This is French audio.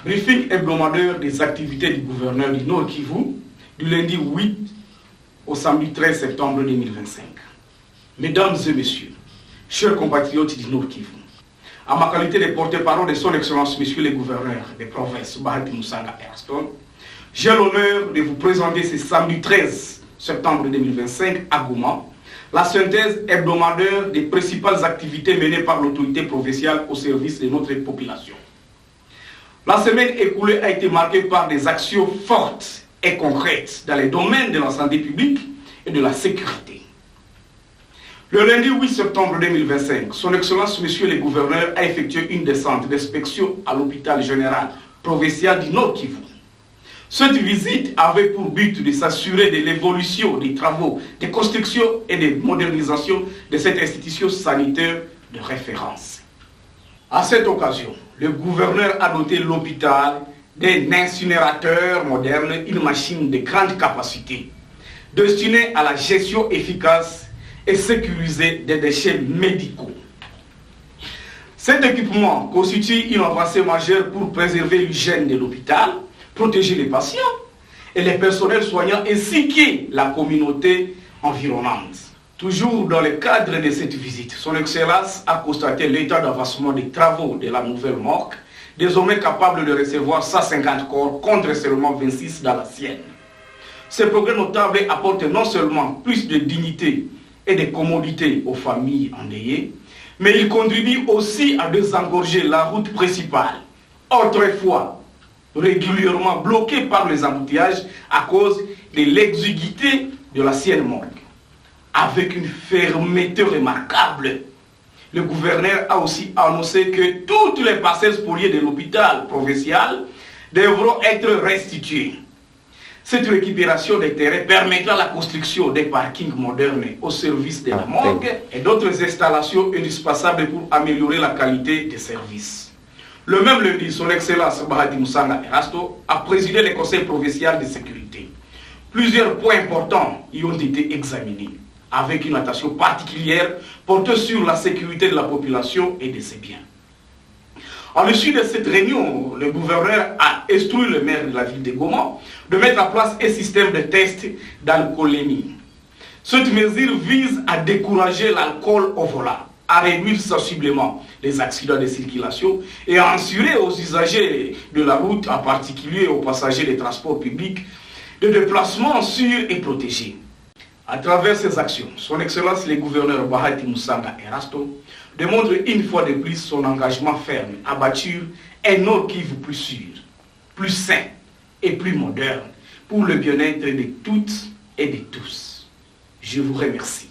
Briefing hebdomadaire des activités du gouverneur du Nord Kivu du lundi 8 au samedi 13 septembre 2025. Mesdames et messieurs, chers compatriotes du Nord Kivu, à ma qualité de porte-parole de son Excellence, Monsieur le gouverneur des provinces Bahati Moussanga et Aston, j'ai l'honneur de vous présenter ce samedi 13 septembre 2025 à Goma la synthèse hebdomadaire des principales activités menées par l'autorité provinciale au service de notre population. La semaine écoulée a été marquée par des actions fortes et concrètes dans les domaines de la santé publique et de la sécurité. Le lundi 8 septembre 2025, son Excellence Monsieur le gouverneur a effectué une descente d'inspection à l'hôpital général provincial du Nord Kivu. Cette visite avait pour but de s'assurer de l'évolution des travaux de construction et de modernisation de cette institution sanitaire de référence. À cette occasion, le gouverneur a doté l'hôpital d'un incinérateur moderne, une machine de grande capacité, destinée à la gestion efficace et sécurisée des déchets médicaux. Cet équipement constitue une avancée majeure pour préserver l'hygiène de l'hôpital, protéger les patients et les personnels soignants ainsi que la communauté environnante. Toujours dans le cadre de cette visite, son Excellence a constaté l'état d'avancement des travaux de la nouvelle morgue, désormais capable de recevoir 150 corps contre seulement 26 dans la sienne. Ce progrès notable apporte non seulement plus de dignité et de commodité aux familles endeuillées, mais il contribue aussi à désengorger la route principale, autrefois régulièrement bloquée par les embouteillages à cause de l'exiguïté de l'ancienne morgue. Avec une fermeté remarquable, le gouverneur a aussi annoncé que toutes les parcelles spoliées de l'hôpital provincial devront être restituées. Cette récupération des terrains permettra la construction des parkings modernes au service de la morgue et d'autres installations indispensables pour améliorer la qualité des services. Le même lundi, son Excellence Bahati Moussanga Erasto a présidé le Conseil provincial de sécurité. Plusieurs points importants y ont été examinés, avec une attention particulière portée sur la sécurité de la population et de ses biens. À l'issue de cette réunion, le gouverneur a instruit le maire de la ville de Goma de mettre en place un système de tests d'alcoolémie. Cette mesure vise à décourager l'alcool au volant, à réduire sensiblement les accidents de circulation et à assurer aux usagers de la route, en particulier aux passagers des transports publics, de déplacements sûrs et protégés. À travers ces actions, son Excellence le gouverneur Bahati Moussanga Erasto démontre une fois de plus son engagement ferme à bâtir un Nord Kivu plus sûr, plus sain et plus moderne pour le bien-être de toutes et de tous. Je vous remercie.